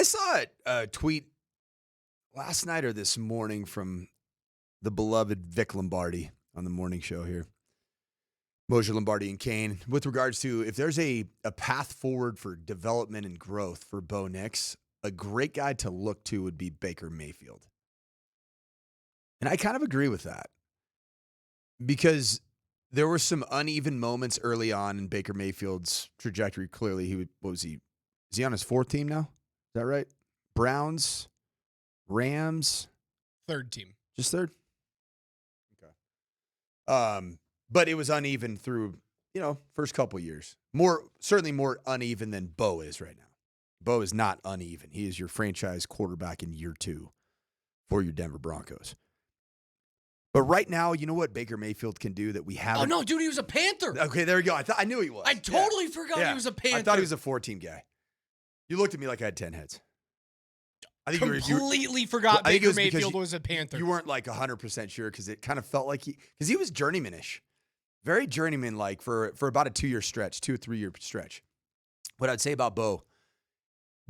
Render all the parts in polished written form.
saw a tweet last night or this morning from the beloved Vic Lombardi on the morning show here. Moshe Lombardi and Kane, with regards to if there's a path forward for development and growth for Bo Nix, a great guy to look to would be Baker Mayfield. And I kind of agree with that because there were some uneven moments early on in Baker Mayfield's trajectory. Clearly, is he on his fourth team now? Is that right? Browns, Rams. Third team. Just third? Okay. But it was uneven through, first couple years. Certainly more uneven than Bo is right now. Bo is not uneven. He is your franchise quarterback in year 2 for your Denver Broncos. But right now, you know what Baker Mayfield can do that we haven't? Oh, no, dude, he was a Panther. Okay, there we go. I knew he was. I totally forgot he was a Panther. I thought he was a 4-team guy. You looked at me like I had 10 heads. I think completely forgot Baker Mayfield was a Panther. You weren't like 100% sure because it kind of felt like he was journeymanish. Very journeyman-like for about a 2-year stretch, 2 or 3 year stretch. What I'd say about Bo,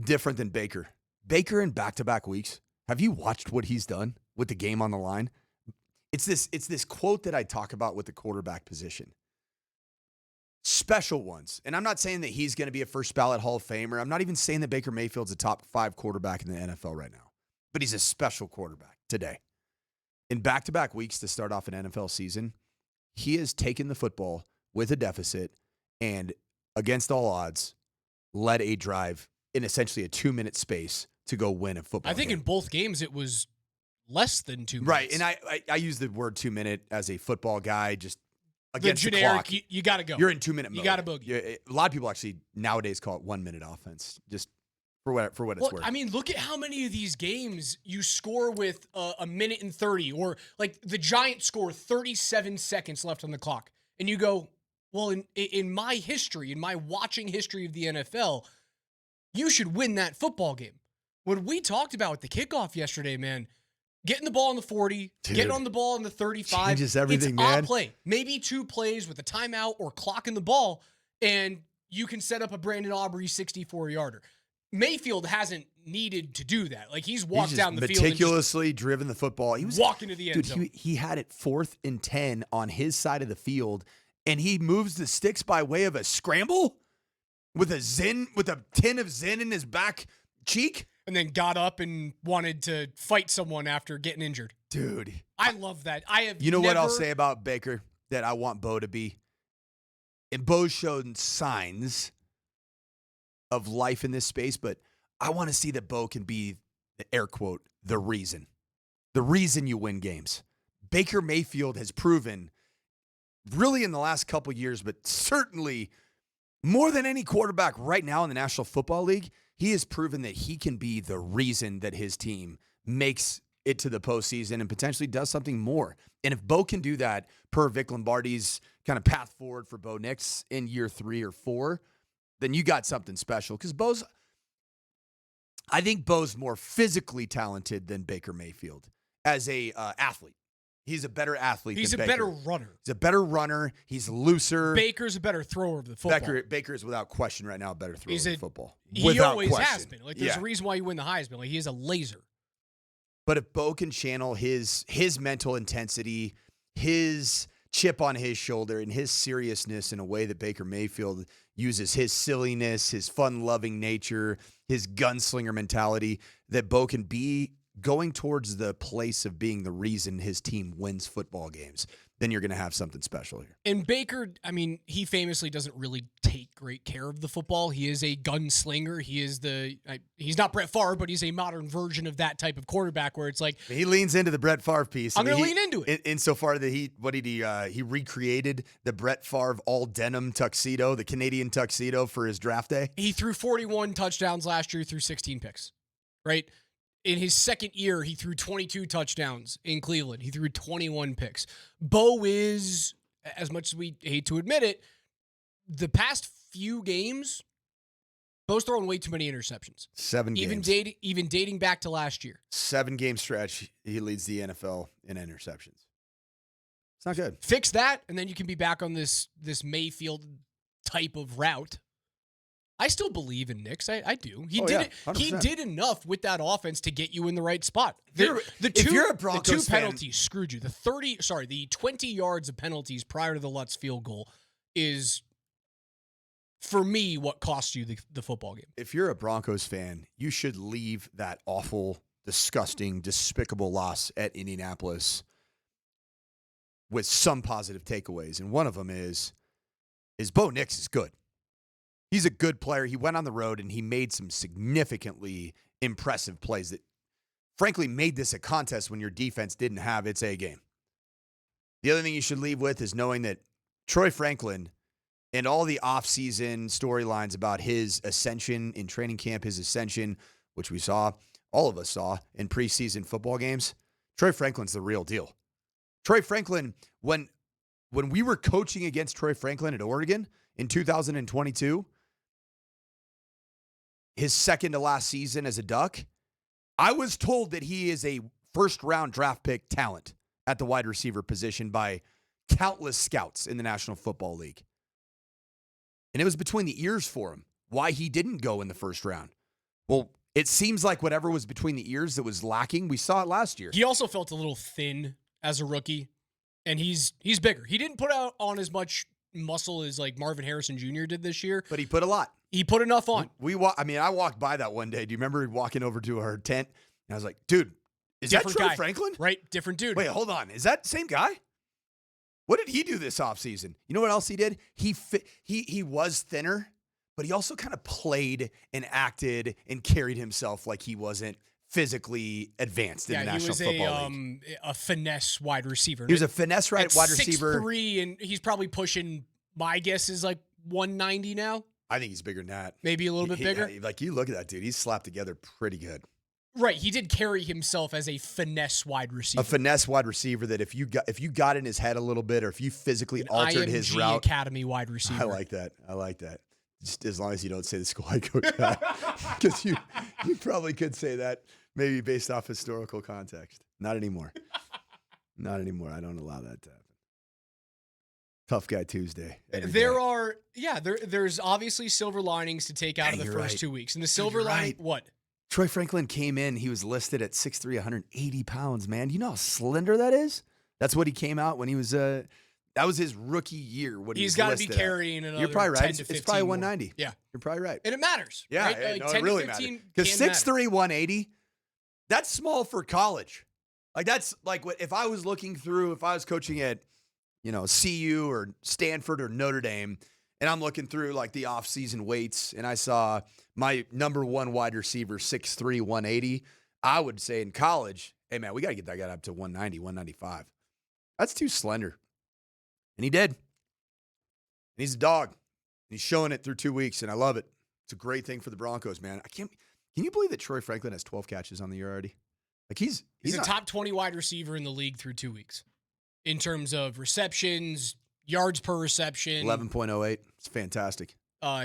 different than Baker. Baker in back-to-back weeks, have you watched what he's done with the game on the line? It's this quote that I talk about with the quarterback position. Special ones. And I'm not saying that he's going to be a first ballot Hall of Famer. I'm not even saying that Baker Mayfield's a top 5 quarterback in the NFL right now. But he's a special quarterback today. In back-to-back weeks to start off an NFL season, he has taken the football with a deficit and, against all odds, led a drive in essentially a 2-minute space to go win a football game. In both games it was less than 2 minutes. Right, and I use the word 2 minute as a football guy, just against the generic, clock. You got to go. You're in 2-minute mode. You got to boogie. A lot of people actually nowadays call it 1-minute offense, just for what it's worth. I mean, look at how many of these games you score with a minute and 30, or like the Giants score 37 seconds left on the clock. And you go, well, in my history, in my watching history of the NFL, you should win that football game. What we talked about with the kickoff yesterday, man, getting the ball on the 40, getting on the ball on the 35. Changes everything, it's man. A play. Maybe 2 plays with a timeout or clocking the ball, and you can set up a Brandon Aubrey 64-yarder. Mayfield hasn't needed to do that. Like, he's walked down the field. Meticulously driven the football. He was walking to the end zone. He had it 4th and 10 on his side of the field, and he moves the sticks by way of a scramble with a tin of Zin in his back cheek. And then got up and wanted to fight someone after getting injured. Dude. I love that. What I'll say about Baker that I want Bo to be? And Bo's shown signs of life in this space, but I want to see that Bo can be, air quote, the reason you win games. Baker Mayfield has proven, really in the last couple years, but certainly more than any quarterback right now in the National Football League, he has proven that he can be the reason that his team makes it to the postseason and potentially does something more. And if Bo can do that per Vic Lombardi's kind of path forward for Bo Nix in year 3 or 4, then you got something special. Because I think Bo's more physically talented than Baker Mayfield as a athlete. He's a better athlete He's than a Baker. better runner. He's a better runner. He's looser. Baker's a better thrower of the football. Baker is without question right now a better thrower of the football. He always has been. Like, there's a reason why you win the Heisman. Like, he is a laser. But if Bo can channel his mental intensity, his chip on his shoulder, and his seriousness in a way that Baker Mayfield uses his silliness, his fun-loving nature, his gunslinger mentality, that Bo can be going towards the place of being the reason his team wins football games, then you're going to have something special here. And Baker, I mean, he famously doesn't really take great care of the football. He is a gunslinger. He is he's not Brett Favre, but he's a modern version of that type of quarterback where it's like, he leans into the Brett Favre piece. I'm going to lean into it. Insofar that he recreated the Brett Favre all denim tuxedo, the Canadian tuxedo for his draft day. He threw 41 touchdowns last year, threw 16 picks, right? In his second year, he threw 22 touchdowns in Cleveland. He threw 21 picks. Bo is, as much as we hate to admit it, the past few games, Bo's throwing way too many interceptions. 7 games. Even dating back to last year. 7-game stretch, he leads the NFL in interceptions. It's not good. Fix that, and then you can be back on this Mayfield type of route. I still believe in Nix. I do. He Oh, did yeah, it. He 100%. did enough with that offense to get you in the right spot. If you're a Broncos the two fan- penalties screwed you. The 20 yards of penalties prior to the Lutz field goal is, for me, what cost you the football game. If you're a Broncos fan, you should leave that awful, disgusting, despicable loss at Indianapolis with some positive takeaways. And one of them is Bo Nix is good. He's a good player. He went on the road and he made some significantly impressive plays that, frankly, made this a contest when your defense didn't have its A game. The other thing you should leave with is knowing that Troy Franklin and all the offseason storylines about his ascension in training camp, his ascension, which we saw, all of us saw in preseason football games, Troy Franklin's the real deal. Troy Franklin, when we were coaching against Troy Franklin at Oregon in 2022, his second to last season as a Duck, I was told that he is a first-round draft pick talent at the wide receiver position by countless scouts in the National Football League. And it was between the ears for him why he didn't go in the first round. Well, it seems like whatever was between the ears that was lacking, we saw it last year. He also felt a little thin as a rookie, and he's bigger. He didn't put out on as much muscle as like Marvin Harrison Jr. did this year, But he put a lot. he put enough on. I walked by that one day. Do you remember walking over to our tent? And I was like, dude, is that Different Troy guy. Franklin? Right? Different dude. Wait, hold on. Is that the same guy? What did he do this offseason? You know what else he did? He was thinner, but he also kind of played and acted and carried himself like he wasn't physically advanced in the National Football League. A finesse wide receiver. He was a finesse wide receiver. 6'3", and he's probably pushing, my guess is like 190 now. I think he's bigger than that. Maybe a little bit bigger. Like, you look at that dude. He's slapped together pretty good. Right. He did carry himself as a finesse wide receiver. A finesse wide receiver that if you got in his head a little bit, or if you physically altered his IMG route. Academy wide receiver. I like that. Just as long as you don't say the school I coach at. Because you probably could say that maybe based off historical context. Not anymore. Not anymore. I don't allow that to happen. Tough Guy Tuesday. There's obviously silver linings to take out of the first 2 weeks. And the silver lining, what? Troy Franklin came in. He was listed at 6'3", 180 pounds, man. You know how slender that is? That's what he came out when he was that was his rookie year. He's got to be carrying another You're probably right. 10 to 15 it's probably more. 190. Yeah. You're probably right. And it matters. Yeah, right? it really matters. Because 6'3", 180, that's small for college. Like, that's like if I was coaching at, CU or Stanford or Notre Dame, and I'm looking through like the off-season weights, and I saw my number one wide receiver, 6'3", 180, I would say in college, hey, man, we got to get that guy up to 190, 195. That's too slender. And he did. And he's a dog. And he's showing it through 2 weeks, and I love it. It's a great thing for the Broncos, man. Can you believe that Troy Franklin has 12 catches on the year already? Like he's a top 20 wide receiver in the league through 2 weeks in terms of receptions, yards per reception. 11.08. It's fantastic.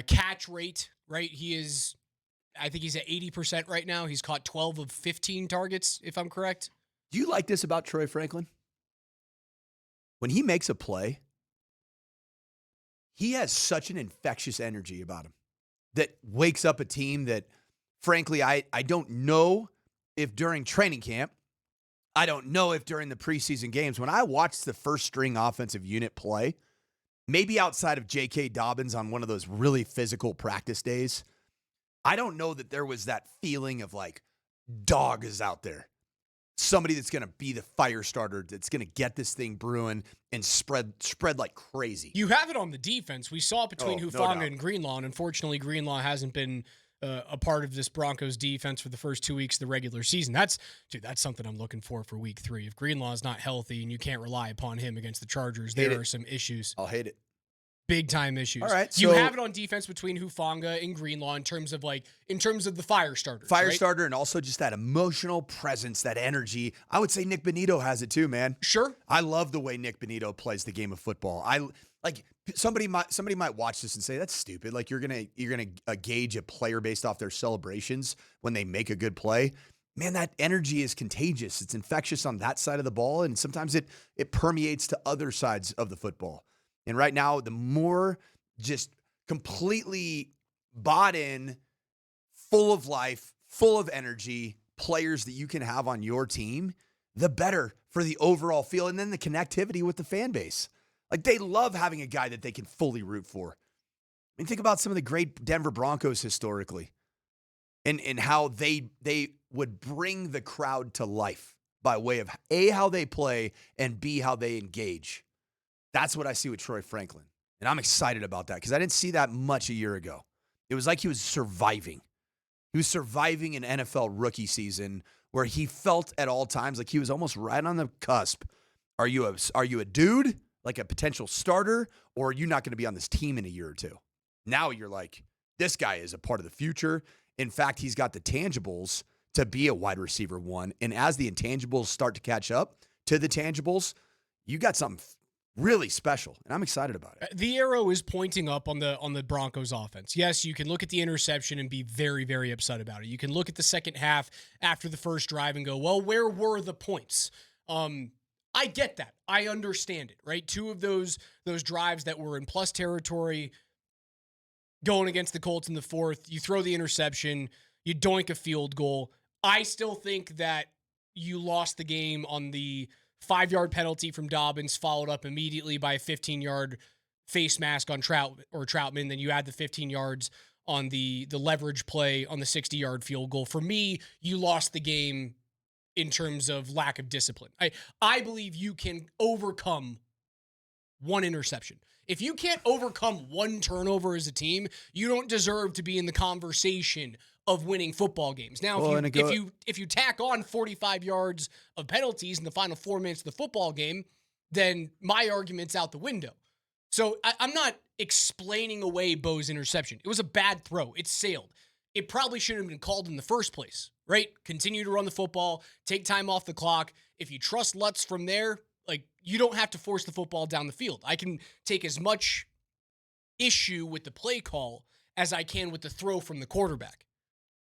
Catch rate, right? I think he's at 80% right now. He's caught 12 of 15 targets, if I'm correct. Do you like this about Troy Franklin? When he makes a play, he has such an infectious energy about him that wakes up a team that, frankly, I don't know if during training camp, I don't know if during the preseason games, when I watched the first string offensive unit play, maybe outside of J.K. Dobbins on one of those really physical practice days, I don't know that there was that feeling of like, dog is out there. Somebody that's going to be the fire starter, that's going to get this thing brewing and spread like crazy. You have it on the defense. We saw it between Hufanga no and Greenlaw, and unfortunately, Greenlaw hasn't been a part of this Broncos defense for the first 2 weeks of the regular season. That's something I'm looking for week 3. If Greenlaw is not healthy and you can't rely upon him against the Chargers, there are some issues. I'll hate it. Big time issues. All right, you have it on defense between Hufanga and Greenlaw in terms of the fire starters. Starter, and also just that emotional presence, that energy. I would say Nick Benito has it too, man. Sure. I love the way Nick Benito plays the game of football. Somebody might watch this and say that's stupid. Like you're gonna gauge a player based off their celebrations when they make a good play. Man, that energy is contagious. It's infectious on that side of the ball, and sometimes it permeates to other sides of the football. And right now, the more just completely bought in, full of life, full of energy players that you can have on your team, the better for the overall feel. And then the connectivity with the fan base. Like, they love having a guy that they can fully root for. I mean, think about some of the great Denver Broncos historically and how they would bring the crowd to life by way of A, how they play, and B, how they engage. That's what I see with Troy Franklin. And I'm excited about that because I didn't see that much a year ago. It was like he was surviving. He was surviving an NFL rookie season where he felt at all times like he was almost right on the cusp. Are you a dude, like a potential starter, or are you not going to be on this team in a year or two? Now you're like, this guy is a part of the future. In fact, he's got the tangibles to be a wide receiver one. And as the intangibles start to catch up to the tangibles, you got something really special, and I'm excited about it. The arrow is pointing up on the Broncos offense. Yes, you can look at the interception and be very, very upset about it. You can look at the second half after the first drive and go, well, where were the points? I get that. I understand it, right? Two of those drives that were in plus territory going against the Colts in the fourth, you throw the interception, you doink a field goal. I still think that you lost the game on the 5-yard penalty from Dobbins, followed up immediately by a 15-yard face mask on Troutman. Then you add the 15 yards on the leverage play on the 60-yard field goal. For me, you lost the game in terms of lack of discipline. I believe you can overcome one interception. If you can't overcome one turnover as a team, you don't deserve to be in the conversation of winning football games. Now, if you tack on 45 yards of penalties in the final 4 minutes of the football game, then my argument's out the window. So I'm not explaining away Bo's interception. It was a bad throw. It sailed. It probably shouldn't have been called in the first place, right? Continue to run the football, take time off the clock. If you trust Lutz from there, like, you don't have to force the football down the field. I can take as much issue with the play call as I can with the throw from the quarterback.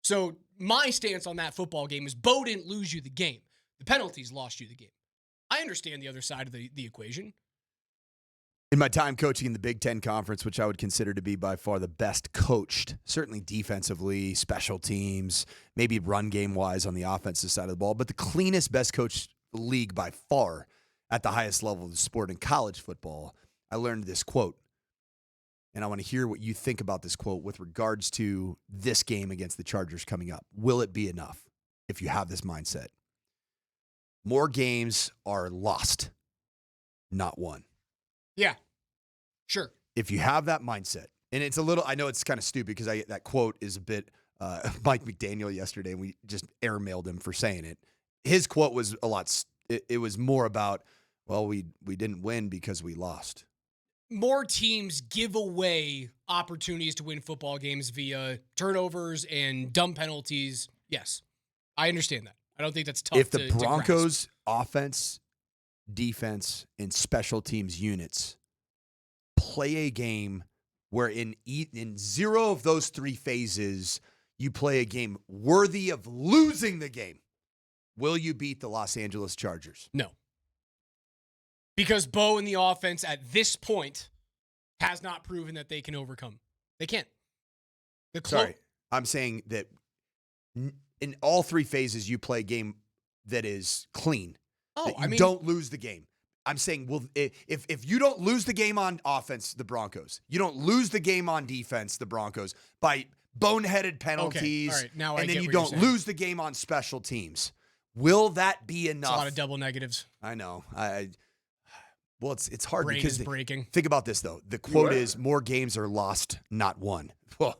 So my stance on that football game is Bo didn't lose you the game. The penalties lost you the game. I understand the other side of the equation. In my time coaching in the Big Ten Conference, which I would consider to be by far the best coached, certainly defensively, special teams, maybe run game-wise on the offensive side of the ball, but the cleanest, best coached league by far at the highest level of the sport in college football, I learned this quote. And I want to hear what you think about this quote with regards to this game against the Chargers coming up. Will it be enough if you have this mindset? More games are lost, not won. Yeah, sure. If you have that mindset, and it's a little, I know it's kind of stupid because that quote is a bit Mike McDaniel yesterday, and we just airmailed him for saying it. His quote was a lot, it was more about, well, we didn't win because we lost. More teams give away opportunities to win football games via turnovers and dumb penalties. Yes, I understand that. I don't think that's tough. If the Broncos offense, defense, and special teams units play a game where in zero of those three phases you play a game worthy of losing the game, will you beat the Los Angeles Chargers? No. Because Bo and the offense at this point has not proven that they can overcome. They can't. Sorry, I'm saying that in all three phases you play a game that is clean. Don't lose the game. I'm saying, well, if you don't lose the game on offense, the Broncos, you don't lose the game on defense, the Broncos, by boneheaded penalties, okay. All right. Now I and get then you what you're don't saying. lose the game on special teams, will that be enough? It's a lot of double negatives. I know. Well, it's hard Brain because is breaking. Think about this though. The quote is more games are lost, not won. Well,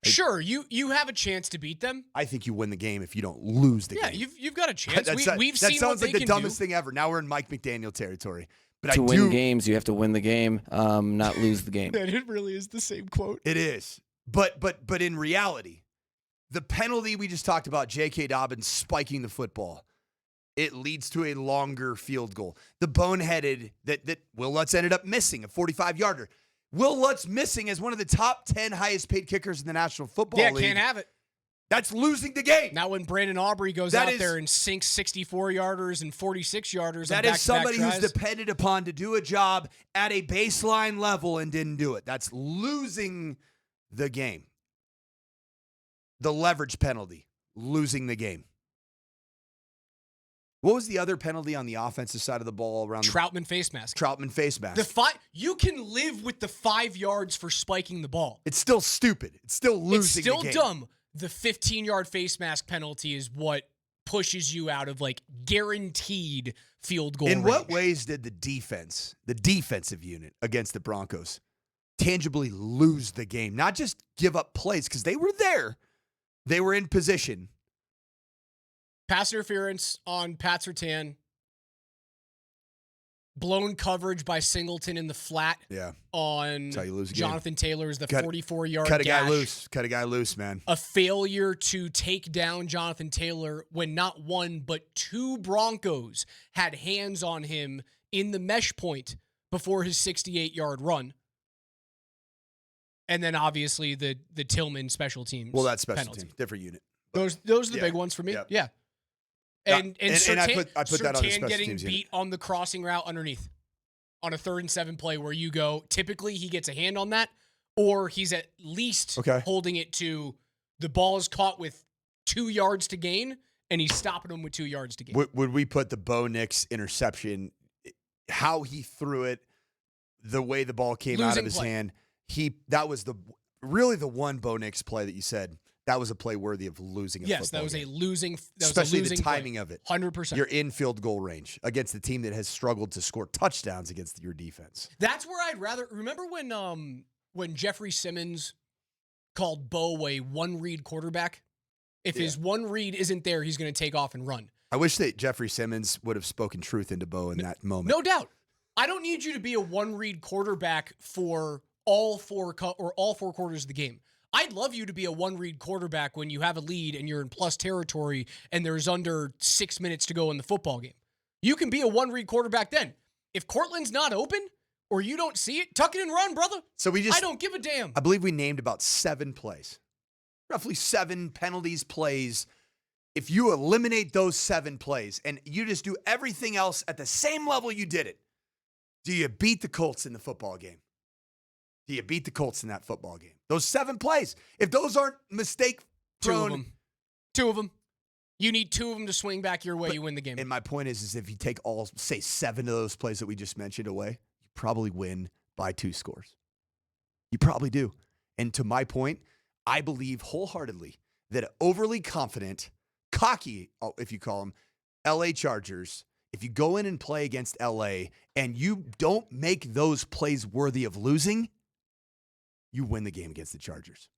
sure, you have a chance to beat them. I think you win the game if you don't lose the game. Yeah, you've got a chance. We've that seen sounds what like they the can dumbest do. thing ever. Now we're in Mike McDaniel territory. But to win games, you have to win the game, not lose the game. It really is the same quote. It is. But in reality, the penalty we just talked about, J.K. Dobbins spiking the football, it leads to a longer field goal. The boneheaded that Will Lutz ended up missing, a 45-yarder. Will Lutz missing as one of the top 10 highest paid kickers in the National Football League. Yeah, can't have it. That's losing the game. Now when Brandon Aubrey goes out there and sinks 64-yarders and 46-yarders, that is somebody who's depended upon to do a job at a baseline level and didn't do it. That's losing the game. the leverage penalty, losing the game. What was the other penalty on the offensive side of the ball around Troutman face mask. Troutman face mask? You can live with the 5 yards for spiking the ball. It's still stupid. It's still losing the game. It's still dumb. The 15-yard face mask penalty is what pushes you out of like guaranteed field goal In range. what ways did the defensive unit against the Broncos tangibly lose the game? Not just give up plays, because they were there. They were in position. Pass interference on Pat Surtain. Blown coverage by Singleton in the flat on That's how you lose a game. Jonathan Taylor's the 44-yard Cut a dash. guy loose. Cut a guy loose, man. A failure to take down Jonathan Taylor when not one but 2 Broncos had hands on him in the mesh point before his 68-yard run. And then obviously the Tillman special teams. Well, that's special penalty. teams, different unit. Those are the big ones for me. Yep. Yeah. And I put that on the Surtain special getting teams beat unit. on the crossing route underneath on a 3rd and 7 play where you go, typically he gets a hand on that, or he's at least holding it to the ball is caught with 2 yards to gain, and he's stopping him with 2 yards to gain. Would we put the Bo Nix interception, how he threw it, the way the ball came out of his hand, that was really the one Bo Nix play that you said, that was a play worthy of losing a football Yes, that was game. a losing Especially the timing of it. 100%. You're in field goal range against the team that has struggled to score touchdowns against your defense. That's where I'd rather remember when Jeffrey Simmons called Bo a one-read quarterback. If his one read isn't there, he's going to take off and run. I wish that Jeffrey Simmons would have spoken truth into Bo in that moment. No doubt. I don't need you to be a one-read quarterback for all four quarters of the game. I'd love you to be a one-read quarterback when you have a lead and you're in plus territory and there's under 6 minutes to go in the football game. You can be a one-read quarterback then. If Cortland's not open or you don't see it, tuck it and run, brother. So I don't give a damn. I believe we named about 7 plays. Roughly 7 penalties, plays. If you eliminate those 7 plays and you just do everything else at the same level you did it, do you beat the Colts in the football game? Do you beat the Colts in that football game? Those 7 plays. If those aren't mistake prone. 2 of them. You need 2 of them to swing back your way, you win the game. And my point is if you take all, say, 7 of those plays that we just mentioned away, you probably win by 2 scores. You probably do. And to my point, I believe wholeheartedly that overly confident, cocky, if you call them, LA Chargers, if you go in and play against LA and you don't make those plays worthy of losing, you win the game against the Chargers.